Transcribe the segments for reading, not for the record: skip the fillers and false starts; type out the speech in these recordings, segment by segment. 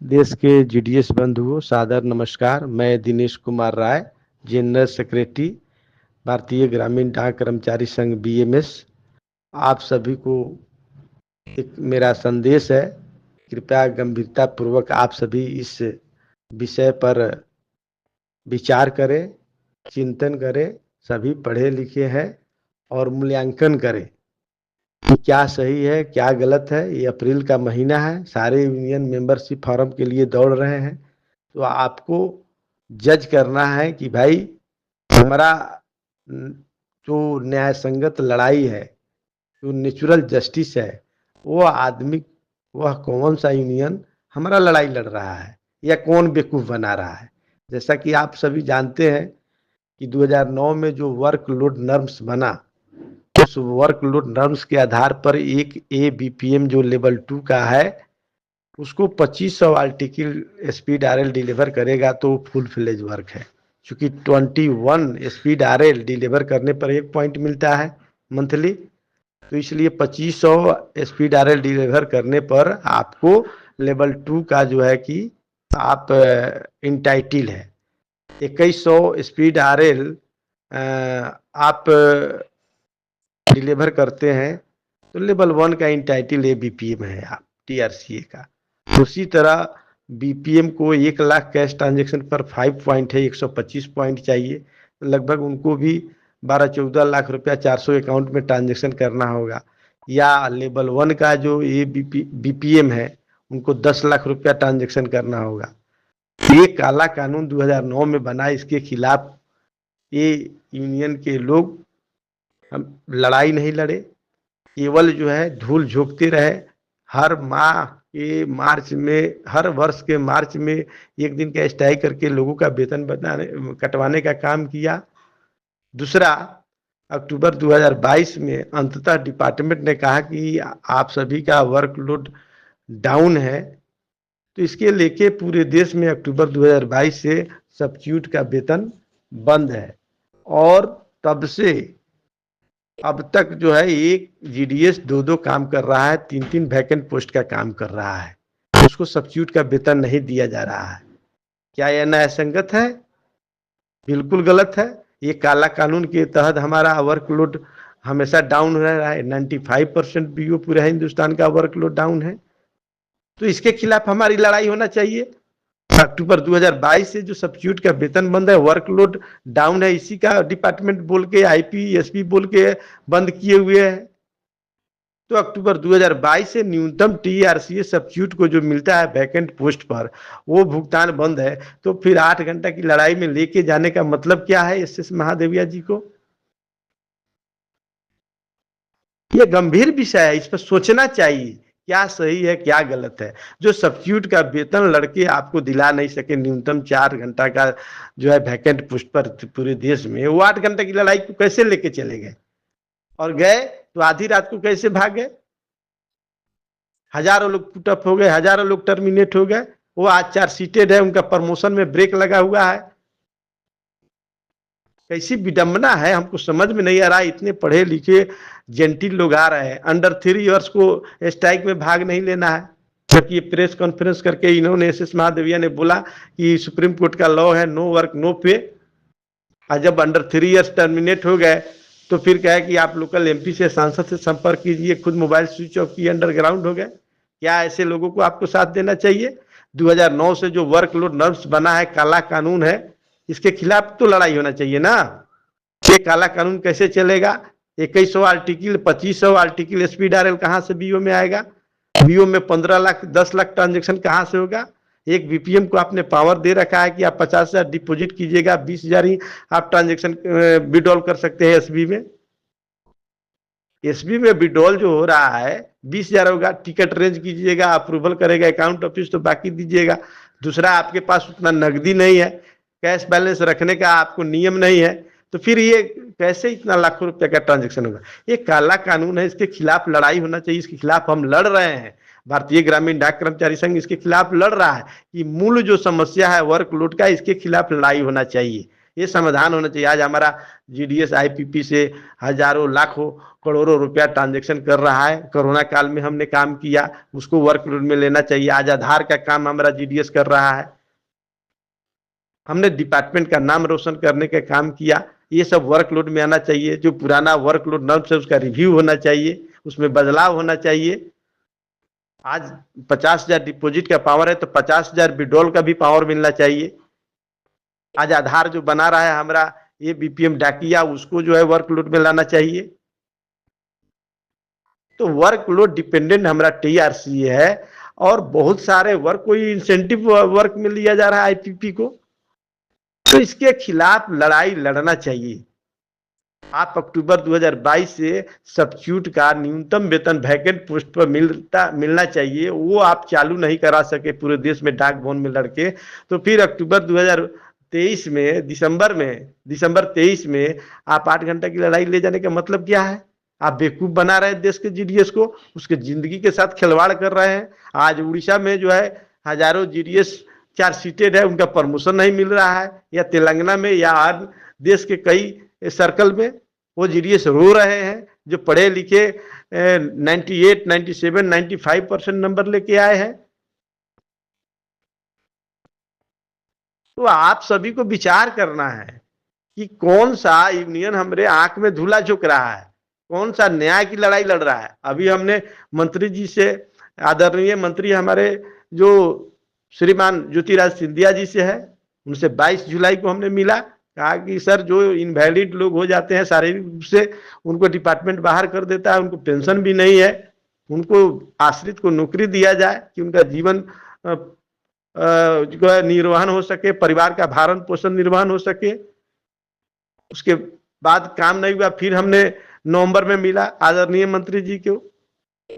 देश के जीडीएस बंधुओं, सादर नमस्कार। मैं दिनेश कुमार राय, जनरल सेक्रेटरी, भारतीय ग्रामीण डाक कर्मचारी संघ बीएमएस। आप सभी को एक मेरा संदेश है, कृपया गंभीरता पूर्वक आप सभी इस विषय पर विचार करें, चिंतन करें। सभी पढ़े लिखे हैं और मूल्यांकन करें कि क्या सही है, क्या गलत है। ये अप्रैल का महीना है, सारे यूनियन मेंबरशिप फॉर्म के लिए दौड़ रहे हैं। तो आपको जज करना है कि भाई हमारा जो न्याय संगत लड़ाई है, जो नेचुरल जस्टिस है, वो आदमी, वह कौन सा यूनियन हमारा लड़ाई लड़ रहा है या कौन बेवकूफ बना रहा है। जैसा कि आप सभी जानते हैं कि 2009 में जो वर्कलोड नॉर्म्स बना, उस वर्कलोड नॉर्म्स के आधार पर एक एबीपीएम जो लेवल 2 का है, उसको 2500 आर्टिकल स्पीड आरएल डिलीवर करेगा तो फुल फ्लेज वर्क है। क्योंकि 21 स्पीड आरएल डिलीवर करने पर 1 पॉइंट मिलता है मंथली, तो इसलिए 2500 स्पीड आरएल डिलीवर करने पर आपको लेवल 2 का जो है कि आप इंटाइटिल है। 2100 स्पीड आरएल आप डिलीवर करते हैं तो लेवल 1 का इंटाइटिल एबीपीएम है आप टीआरसीए का। उसी तरह बीपीएम को 1 लाख कैश ट्रांजेक्शन पर 5 पॉइंट है, 125 पॉइंट चाहिए, तो लगभग उनको भी 12-14 लाख रुपया 400 अकाउंट में ट्रांजेक्शन करना होगा। या लेवल 1 का जो ये बीपीएम है, उनको 10 लाख रुपया ट्रांजेक्शन करना होगा। ये काला कानून 2009 में बना, इसके खिलाफ ये यूनियन के लोग हम लड़ाई नहीं लड़े, केवल जो है धूल झोंकते रहे। हर माह के मार्च में, हर वर्ष के मार्च में एक दिन का स्ट्राइक करके लोगों का वेतन कटवाने का काम किया। दूसरा, अक्टूबर 2022 में अंततः डिपार्टमेंट ने कहा कि आप सभी का वर्कलोड डाउन है, तो इसके लेके पूरे देश में अक्टूबर 2022 से सब्स्टिट्यूट का वेतन बंद है। और तब से अब तक जो है एक जीडीएस 2-2 काम कर रहा है, 3-3 वैकेंट पोस्ट का काम कर रहा है, उसको सब्स्टिट्यूट का वेतन नहीं दिया जा रहा है। क्या यह न्याय संगत है? बिल्कुल गलत है। ये काला कानून के तहत हमारा वर्कलोड हमेशा डाउन रह रहा है। 95% बीओ पूरे हिंदुस्तान का वर्कलोड डाउन है, तो इसके खिलाफ हमारी लड़ाई होना चाहिए। अक्टूबर 2022 से जो सब्स्टिट्यूट का वेतन बंद है, वर्कलोड डाउन है, इसी का डिपार्टमेंट बोल के, आईपी एसपी बोल के बंद किए हुए हैं। तो अक्टूबर 2022 से न्यूनतम टीआरसीए सब्स्टिट्यूट को जो मिलता है वैकेंट पोस्ट पर, वो भुगतान बंद है। तो फिर 8 घंटा की लड़ाई में लेके जाने का मतलब क्या है एस महादेविया जी को? यह गंभीर विषय है, इस पर सोचना चाहिए क्या सही है क्या गलत है। जो सब्स्टिट्यूट का वेतन लड़के आपको दिला नहीं सके, न्यूनतम 4 घंटा का जो है वैकेंट पोस्ट पर पूरे देश में, वो 8 घंटे की लड़ाई को कैसे लेके चले गए? और गए तो आधी रात को कैसे भाग गए? हजारों लोग पुटअप हो गए, हजारों लोग टर्मिनेट हो गए। वो आज चार्जशीटेड है, उनका प्रमोशन में ब्रेक लगा हुआ है। कैसी विडंबना है, हमको समझ में नहीं आ रहा है। इतने पढ़े लिखे जेंटिल लोग आ रहे हैं, अंडर 3 इयर्स को स्ट्राइक में भाग नहीं लेना है। जबकि ये प्रेस कॉन्फ्रेंस करके इन्होंने एस महादेविया ने बोला कि सुप्रीम कोर्ट का लॉ है नो वर्क नो पे। और जब अंडर 3 इयर्स टर्मिनेट हो गए तो फिर कहे कि आप लोकल एमपी से, सांसद से संपर्क कीजिए, खुद मोबाइल स्विच ऑफ किए, अंडरग्राउंड हो गए। क्या ऐसे लोगों को आपको साथ देना चाहिए? 2009 से जो वर्कलोड नॉर्म्स बना है, काला कानून है, इसके खिलाफ तो लड़ाई होना चाहिए ना। ये काला कानून कैसे चलेगा? 2100 आर्टिकल, 2500 आर्टिकल स्पीड आरएल कहां से बीओ में आएगा? बीओ में 15 लाख 10 लाख ट्रांजेक्शन कहां से होगा? एक बीपीएम को आपने पावर दे रखा है कि आप 50,000 डिपोजिट कीजिएगा, 20,000 ही आप ट्रांजेक्शन विड्रॉल कर सकते हैं एसबी में। एसबी में विड्रॉल जो हो रहा है 20,000 होगा, टिकट रेंज कीजिएगा, अप्रूवल करेगा अकाउंट ऑफिस, तो बाकी दीजिएगा। दूसरा, आपके पास उतना नकदी नहीं है, कैश बैलेंस रखने का आपको नियम नहीं है, तो फिर ये कैसे इतना लाखों रुपए का ट्रांजेक्शन होगा? ये काला कानून है, इसके खिलाफ लड़ाई होना चाहिए। इसके खिलाफ हम लड़ रहे हैं, भारतीय ग्रामीण डाक कर्मचारी संघ इसके खिलाफ लड़ रहा है कि मूल जो समस्या है वर्कलोड का, इसके खिलाफ लड़ाई होना चाहिए। ये समाधान होना चाहिए। आज हमारा जीडीएस आईपीपी से हजारों लाखों करोड़ों रुपया ट्रांजैक्शन कर रहा है। कोरोना काल में हमने काम किया, उसको वर्कलोड में लेना चाहिए। आज आधार का काम हमारा जीडीएस कर रहा है, हमने डिपार्टमेंट का नाम रोशन करने का काम किया। ये सब वर्कलोड में आना चाहिए। जो पुराना वर्कलोड नर्म से उसका रिव्यू होना चाहिए, उसमें बदलाव होना चाहिए। आज 50,000 डिपॉजिट का पावर है तो 50,000 विड्रॉल का भी पावर मिलना चाहिए। आज आधार जो बना रहा है हमारा ये बीपीएम डाकिया, उसको जो है वर्कलोड में लाना चाहिए। तो वर्कलोड डिपेंडेंट हमारा टीआरसी है और बहुत सारे वर्क, कोई इंसेंटिव वर्क में लिया जा रहा है आईपीपी को, तो इसके खिलाफ लड़ाई लड़ना चाहिए। आप अक्टूबर 2022 से सब्स्टिट्यूट का न्यूनतम वेतन वैकेंट पोस्ट पर मिलना चाहिए, वो आप चालू नहीं करा सके पूरे देश में डाक भवन में लड़के, तो फिर अक्टूबर 2023 में दिसंबर 23 में आप 8 घंटे की लड़ाई ले जाने का मतलब क्या है? आप बेवकूफ बना रहे हैं देश के जीडीएस को, उसके जिंदगी के साथ खिलवाड़ कर रहे हैं। आज उड़ीसा में जो है हजारों जीडीएस चार्ज सीटेड है, उनका प्रमोशन नहीं मिल रहा है, या तेलंगाना में या देश के कई सर्कल में वो जीडीएस रो रहे हैं जो पढ़े लिखे 98, 97, 95% नंबर लेके आए हैं। तो आप सभी को विचार करना है कि कौन सा यूनियन हमारे आंख में धूला झोंक रहा है, कौन सा न्याय की लड़ाई लड़ रहा है। अभी हमने मंत्री जी से, आदरणीय मंत्री हमारे जो श्रीमान ज्योतिराज सिंधिया जी से है, उनसे 22 जुलाई को हमने मिला, कहा कि सर जो इनवैलिड लोग हो जाते हैं शारीरिक रूप से, उनको डिपार्टमेंट बाहर कर देता है, उनको पेंशन भी नहीं है, उनको आश्रित को नौकरी दिया जाए कि उनका जीवन निर्वहन हो सके, परिवार का भरण पोषण निर्वहन हो सके। उसके बाद काम नहीं हुआ, फिर हमने नवंबर में मिला आदरणीय मंत्री जी को,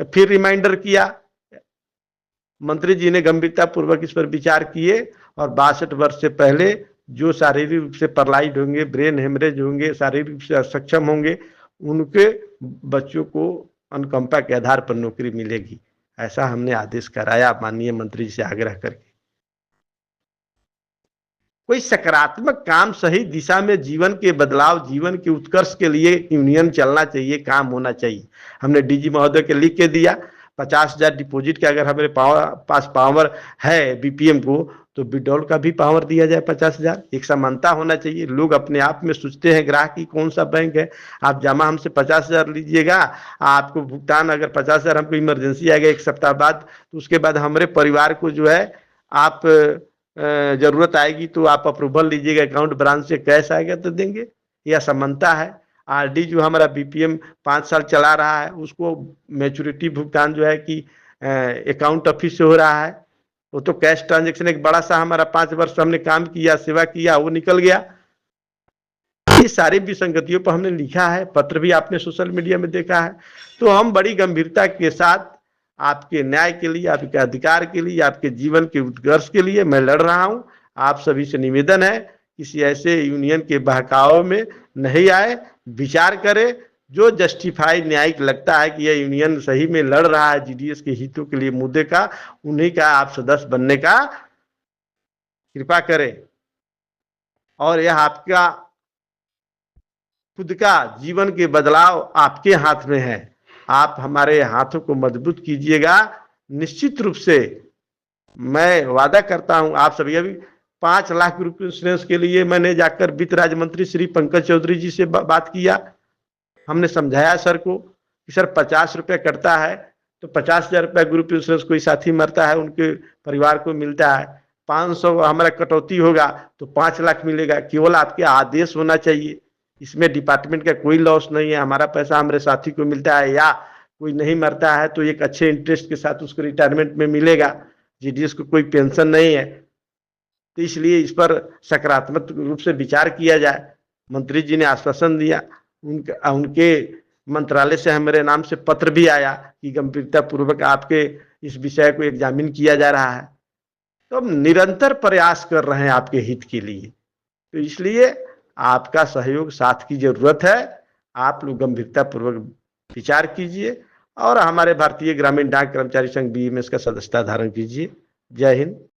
फिर रिमाइंडर किया। मंत्री जी ने गंभीरता पूर्वक इस पर विचार किए और 62 वर्ष से पहले जो शारीरिक रूप से पैरालाइज्ड होंगे, ब्रेन हेमरेज होंगे, शारीरिक रूप से असक्षम होंगे, उनके बच्चों को अनुकंपा के आधार पर नौकरी मिलेगी, ऐसा हमने आदेश कराया माननीय मंत्री जी से आग्रह करके। कोई सकारात्मक काम सही दिशा में जीवन के बदलाव, जीवन के उत्कर्ष के लिए यूनियन चलना चाहिए, काम होना चाहिए। हमने डीजी महोदय के लिख के दिया 50,000 डिपॉजिट के अगर हमारे पास पावर है बीपीएम को, तो विड्रॉल का भी पावर दिया जाए 50,000। एक समानता होना चाहिए। लोग अपने आप में सोचते हैं ग्राहक की कौन सा बैंक है, आप जमा हमसे 50,000 लीजिएगा, आपको भुगतान अगर 50,000 हमको इमरजेंसी आएगा 1 सप्ताह बाद, तो उसके बाद हमारे परिवार को जो है आप जरूरत आएगी तो आप अप्रूवल लीजिएगा, अकाउंट ब्रांच से कैश आएगा तो देंगे। यह समानता है। आरडी जो हमारा बीपीएम 5 साल चला रहा है, उसको मैच्योरिटी भुगतान जो है कि अकाउंट ऑफिस से हो रहा है, वो तो कैश ट्रांजेक्शन एक बड़ा सा हमारा 5 वर्ष हमने काम किया, सेवा किया, वो निकल गया। ये सारी विसंगतियों पर हमने लिखा है, पत्र भी आपने सोशल मीडिया में देखा है। तो हम बड़ी गंभीरता के साथ आपके न्याय के लिए, आपके अधिकार के लिए, आपके जीवन के उत्कर्ष के लिए मैं लड़ रहा हूं। आप सभी से निवेदन है किसी ऐसे यूनियन के बहकावे में नहीं आए, विचार करें। जो जस्टिफाई न्यायिक लगता है कि यह यूनियन सही में लड़ रहा है जीडीएस के हितों के लिए, मुद्दे का, उन्हीं का आप सदस्य बनने का कृपा करें। और यह आपका खुद का जीवन के बदलाव आपके हाथ में है। आप हमारे हाथों को मजबूत कीजिएगा। निश्चित रूप से मैं वादा करता हूं आप सभी, अभी 5 लाख रुपए इंश्योरेंस के लिए मैंने जाकर वित्त राज्य मंत्री श्री पंकज चौधरी जी से बात किया। हमने समझाया सर को कि सर 50 रुपये कटता है तो 50,000 रुपया ग्रुप इंश्योरेंस, कोई साथी मरता है उनके परिवार को मिलता है, 500 हमारा कटौती होगा तो 5 लाख मिलेगा। केवल आपके आदेश होना चाहिए, इसमें डिपार्टमेंट का कोई लॉस नहीं है। हमारा पैसा हमारे साथी को मिलता है, या कोई नहीं मरता है तो एक अच्छे इंटरेस्ट के साथ उसको रिटायरमेंट में मिलेगा। जीडीएस को कोई पेंशन नहीं है, तो इसलिए इस पर सकारात्मक रूप से विचार किया जाए। मंत्री जी ने आश्वासन दिया, उनके मंत्रालय से हमारे नाम से पत्र भी आया कि गंभीरता पूर्वक आपके इस विषय को एग्जामिन किया जा रहा है। तो हम निरंतर प्रयास कर रहे हैं आपके हित के लिए, तो इसलिए आपका सहयोग साथ की जरूरत है। आप लोग गंभीरता पूर्वक विचार कीजिए और हमारे भारतीय ग्रामीण डाक कर्मचारी संघ बीएमएस का सदस्यता धारण कीजिए। जय हिंद।